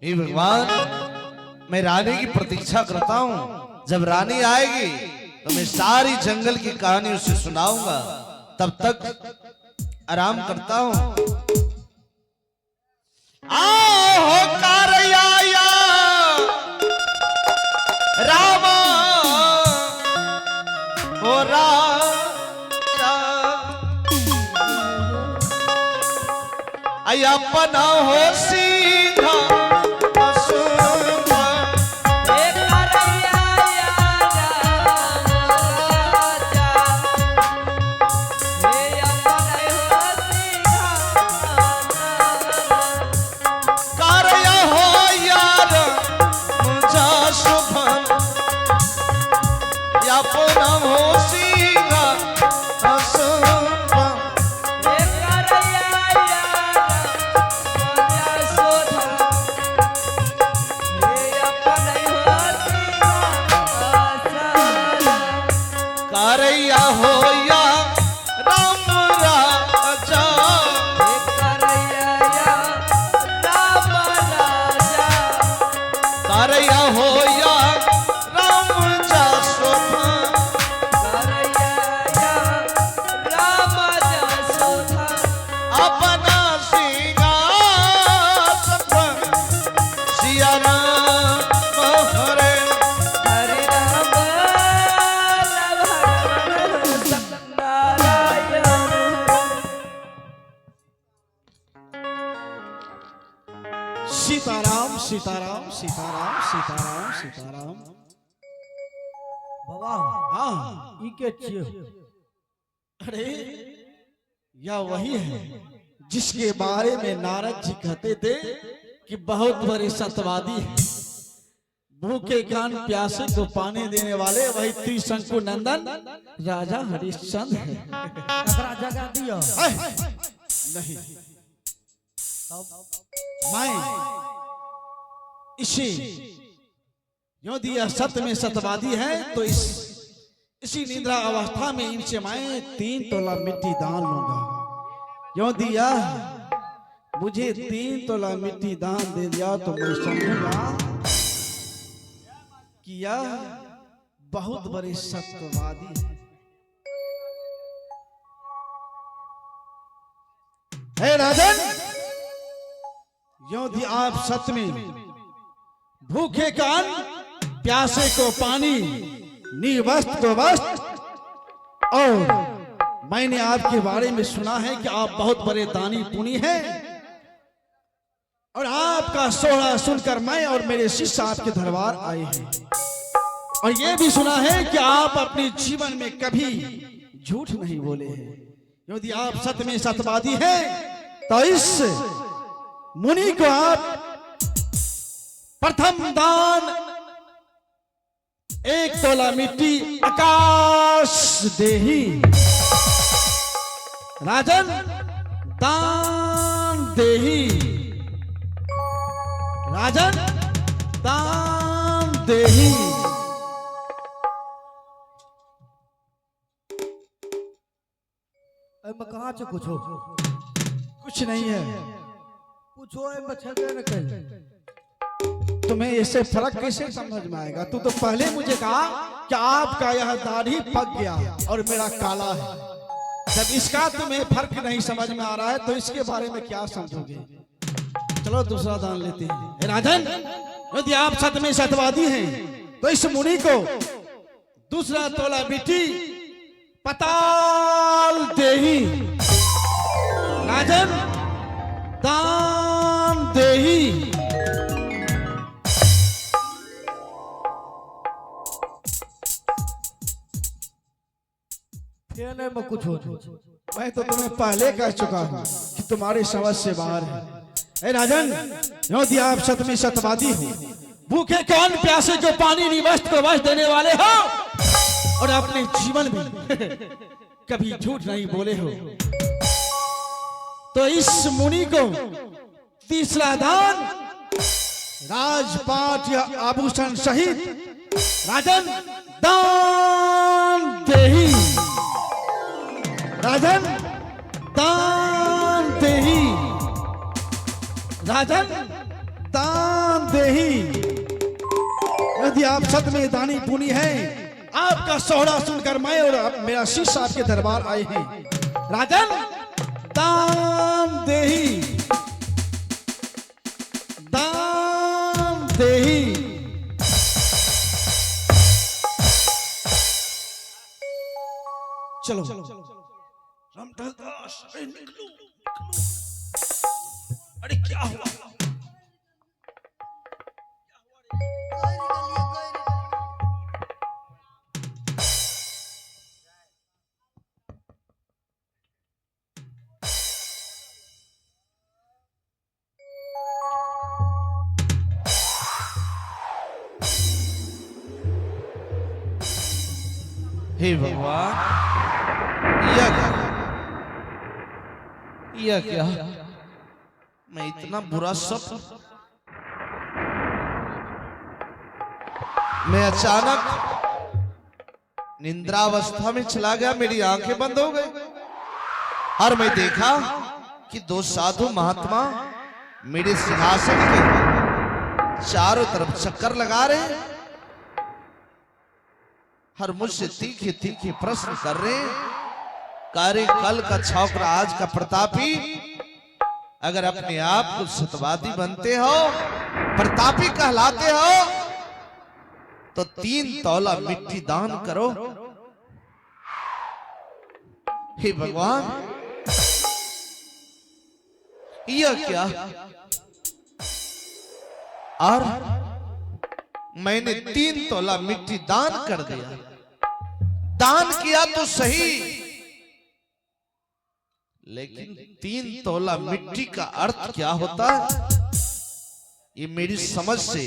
हे भगवान, मैं रानी की प्रतीक्षा करता हूँ। जब रानी आएगी तो मैं सारी जंगल की कहानी उसे सुनाऊंगा। तब तक आराम करता हूँ। आओ कारया रामा हो राजा, अपना हो सीधा सीताराम सीताराम सीताराम सीताराम सीताराम। बाबा हाँ ई के छियो? अरे यह वही है जिसके बारे में नारद जी कहते थे कि बहुत बड़े सत्यवादी है, भूखे कान प्यासे को पानी देने वाले वही त्रिशंकु नंदन राजा हरिश्चंद्र है। ककरा जगह दियो? नहीं, मैं इसी यदि यह सत्य में सत्यवादी है तो इसी निद्रा अवस्था में इनसे मैं 3 तोला मिट्टी दान लूंगा। यदि यह मुझे 3 तोला मिट्टी दान दे दिया तो मैं समझूंगा कि यह बहुत बड़े सत्यवादी है। राजन, यदि आप सत्य में भूखे कान प्यासे को पानी, निर्वस्त्र को वस्त्र, और मैंने आपके बारे में सुना है कि आप बहुत बड़े दानी पुनी हैं, और आपका सोहरा सुनकर मैं और मेरे शिष्य आपके दरबार आए हैं, और यह भी सुना है कि आप अपने जीवन में कभी झूठ नहीं बोले हैं। यदि आप सत्य में सत्यवादी हैं तो इस मुनि को आप प्रथम दान 1 तोला मिट्टी आकाश देही। राजन, दान देही। राजन, दान देही। मैं कहाँ से कुछ हो? कुछ नहीं है। पूछो ए बछड़े न कह। तुम्हें इससे फर्क कैसे समझ में आएगा? तू तो पहले मुझे कहा कि आपका यह दाढ़ी पक गया और मेरा काला है। जब इसका तुम्हें फर्क नहीं समझ में आ रहा है तो इसके बारे में क्या समझोगे? चलो दूसरा दान लेते हैं। राजन, यदि आप सत्य में सत्यवादी हैं तो इस मुनि को 2 तोला मिट्टी पताल देही। राजन, दान देही। में कुछ हो? मैं तो तुम्हें पहले कह चुका हूं कि तुम्हारी समझ से बाहर है। राजन, यदि आप सत्य में सत्यवादी हो, भूखे कौन प्यासे को पानी, निवस्त्र को वस्त्र देने वाले हो, और अपने जीवन में कभी झूठ नहीं बोले हो, तो इस मुनि को 3रा दान राजपाट या आभूषण सहित राजन दान देही। राजन, दान देही। राजन, दान देही, यदि आप सत में दानी पुनी हैं, आपका सोहरा सुनकर मैं और मेरा शिष्य आपके दरबार आए हैं। राजन, दान देही, दान देही। चलो रामदास दास, अरे निकलो, अरे क्या हुआ? हे भगवान, यह क्या? मैं इतना बुरा सपना, मैं अचानक निंद्रावस्था में चला गया, मेरी आंखें बंद हो गई और मैं देखा कि दो साधु महात्मा मेरे सिंहासन के चारों तरफ चक्कर लगा रहे हैं और मुझसे तीखे तीखे प्रश्न कर रहे हैं। कार्य कल का छौकरा आज का प्रतापी, अगर अपने आप को सतवादी बनते हो, प्रतापी कहलाते हो, तो 3 तौला मिट्टी दान करो। हे भगवान, यह क्या? और मैंने 3 तौला मिट्टी दान कर दिया। दान किया तो सही, लेकिन 3 तौला मिट्टी का अर्थ क्या होता है, ये मेरी समझ से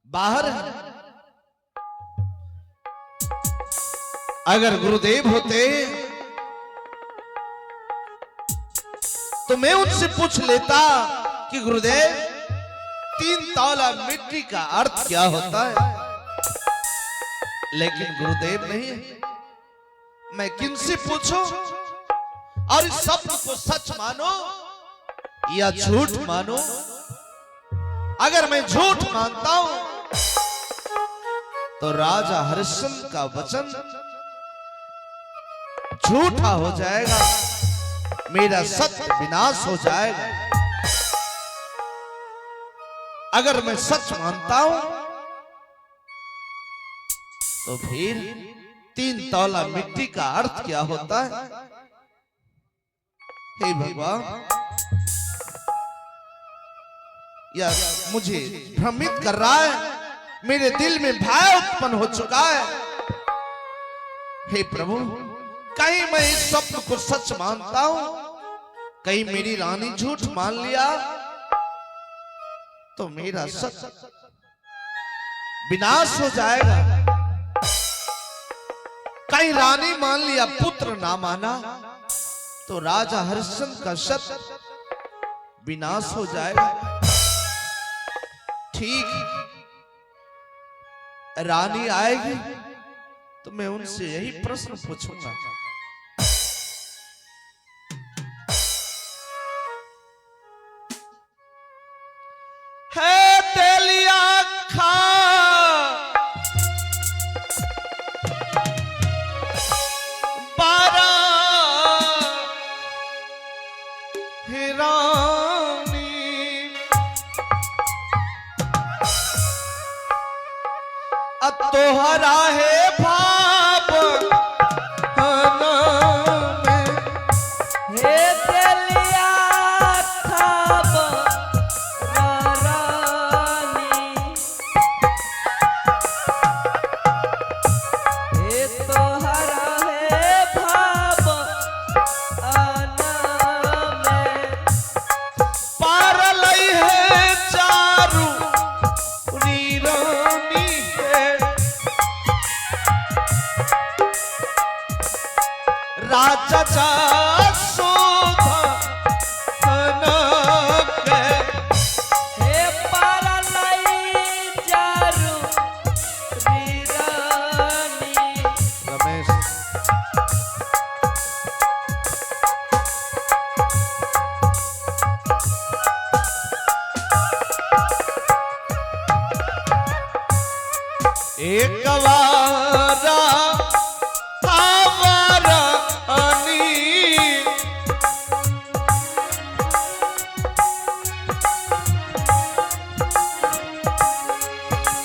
बाहर है। अगर गुरुदेव होते तो मैं उनसे पूछ लेता कि गुरुदेव, 3 तौला मिट्टी का अर्थ क्या होता है, लेकिन गुरुदेव नहीं है। मैं किनसे पूछूं? और इस शब्द को सच मानो या झूठ मानो? अगर मैं झूठ मानता हूं तो राजा हरिश्चंद्र का वचन झूठा हो जाएगा, मेरा सत्य विनाश हो जाएगा। अगर मैं सच मानता हूं तो फिर 3 तौला मिट्टी का अर्थ क्या होता है? हे भगवान, यह मुझे भ्रमित कर रहा है, मेरे दिल में भय उत्पन्न हो चुका है। हे प्रभु, कहीं मैं इस स्वप्न को सच मानता हूं, कहीं मेरी रानी झूठ मान लिया तो मेरा सच विनाश हो जाएगा। कहीं रानी मान लिया, पुत्र ना माना, तो राजा हरिश्चंद्र का सत विनाश हो जाएगा। ठीक, रानी आएगी तो मैं उनसे यही प्रश्न पूछूंगा। है तेलिया खा बारा हिरानी, तोहरा है भाव हे तेलिया खाब रानी, हे तोहरा है भाव में, पार लई है चारू रीरानी है, राजा जा शोभा एक वारा हमारा अनी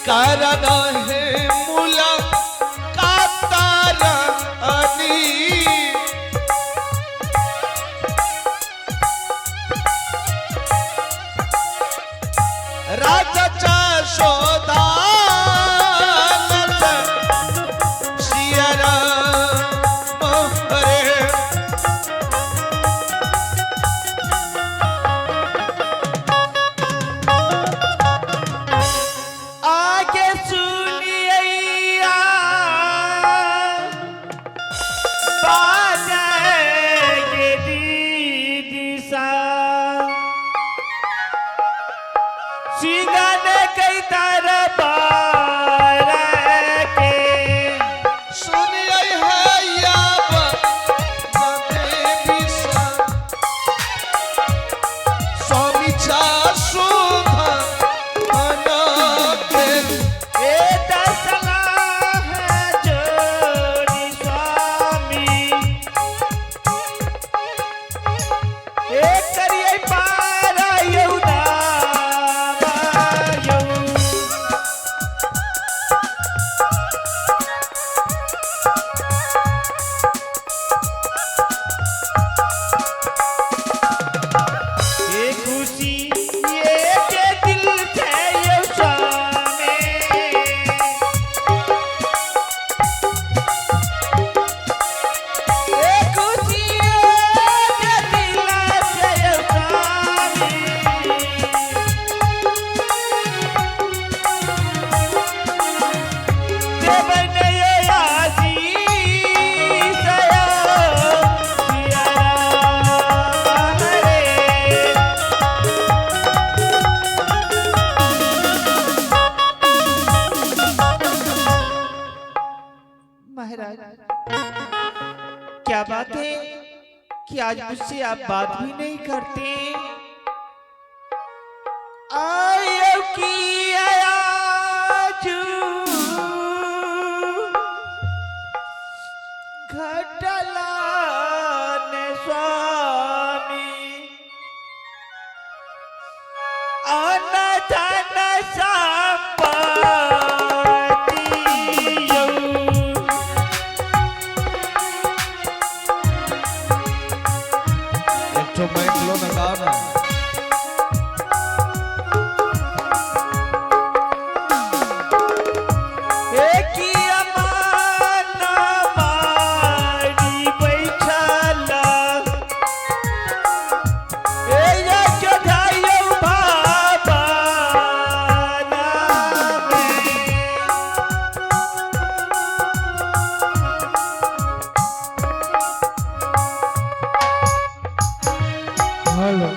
कारण है मुलाकात अनी राजा शोधा शियरा मोहरे आगे सुनिया बाजेगी दीदी सा सिंगाने कई दरबार के सुनिए है याब बने स्वामी चा शोधा अनके ए दसला है जोड़ी स्वामी ए करिए पारा यौना मायौ ये खुशी ये के दिल से ये शामे ये खुशी ये के दिल से ये शामे देवन ये आजीज या सियारा हरे महाराज क्या बात है कि आज मुझसे आप बात भी नहीं करते आयो की आयाजू घटला ने स्वामी अनधन संपत्ति यौ एक तो मैं लो ना गाना एकिया माना मारी बैठला ए या चढ़ायो बाबा नामे हेलो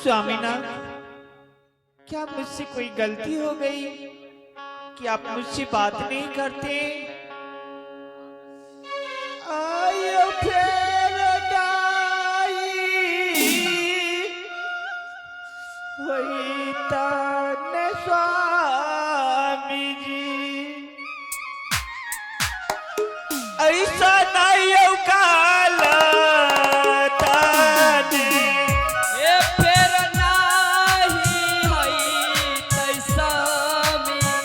स्वामीनाथ, क्या मुझसे कोई गलती हो गई कि आप मुझसे बात नहीं करते? आयो फेर डाई वही ताने स्वामी जी ऐसा नहीं काला ताने ए फेर नाही हई तैसा में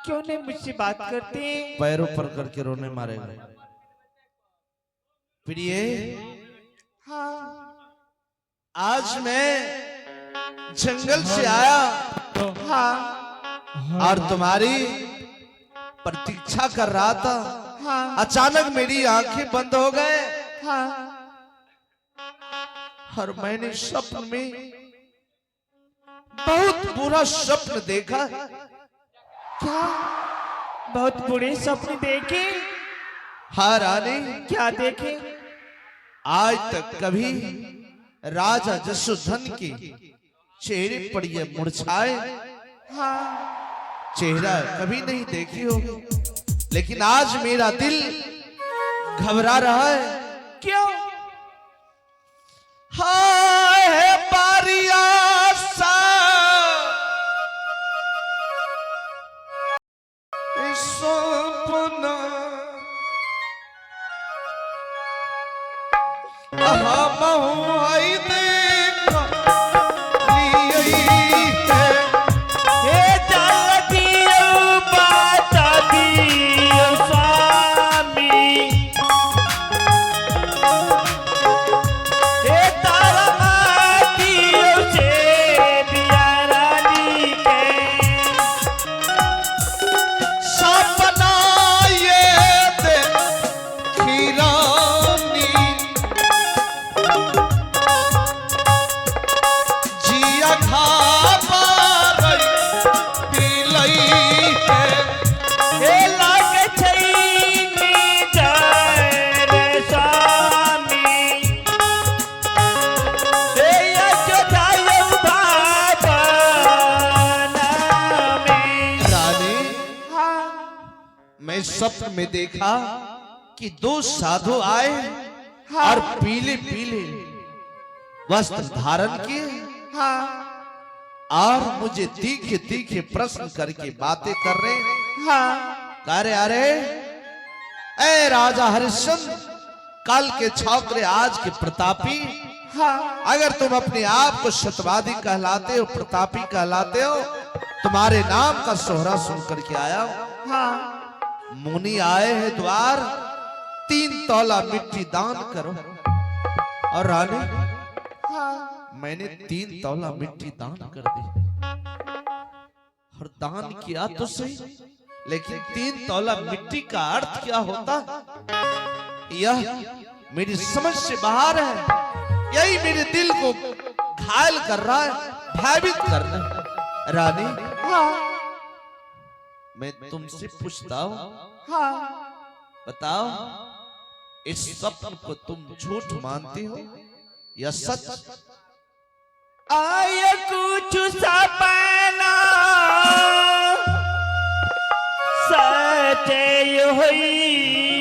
क्यों नहीं मुझसे बात करते? पैरों पर करके रोने मारेगा। प्रिय, हाँ आज मैं जंगल से आया हाँ और तुम्हारी प्रतीक्षा कर रहा था। हाँ अचानक मेरी आंखें बंद हो गए हाँ और मैंने स्वप्न में बहुत बुरा स्वप्न देखा। क्या बहुत बुरे सपने देखे? हाँ रानी, क्या देखे? आज तक कभी राजा जशोधन के चेहरे पर यह मुरझाए हाँ चेहरा कभी नहीं देखी होगी, लेकिन आज मेरा दिल घबरा रहा है। क्यों? हाय है बारिया सा सपना, हम आई देखा लियई है। हे जल्दी बता दियो स्वामी, हे तारा मातियो से दिया रानी के। सपना ये देखी रानी, जिया घाबा दिलई है। हे लागे छैनी जाए रे स्वामी, हे अजोधायो भावना में। रानी, हाँ मैं स्वप्न में देखा कि दो साधु आए हाँ। और पीले पीले वस्त्र धारण किए हाँ और मुझे तीखे तीखे प्रश्न करके बातें कर रहे। हाँ कह रहे, अरे ए राजा हरिश्चंद्र, कल के छात्र आज के प्रतापी, हाँ अगर तुम अपने आप को सत्यवादी कहलाते हो, प्रतापी कहलाते हो, तुम्हारे नाम का सोहरा सुन करके आया हो। हाँ मुनि आए हैं द्वार, 3 तौला मिट्टी दान करो। और रानी, हाँ मैंने 3 तौला मिट्टी दान कर दी और दान किया तो सही, लेकिन 3 तौला मिट्टी का अर्थ क्या होता, यह मेरी समझ से बाहर है। यही मेरे दिल को घायल कर रहा है, भयभीत कर रहा है। रानी, हाँ मैं तुमसे पूछता हूँ, हाँ बताओ, इस स्वप्न को तुम झूठ मानती हो या सच? आय कुछ सपना सचे हुई,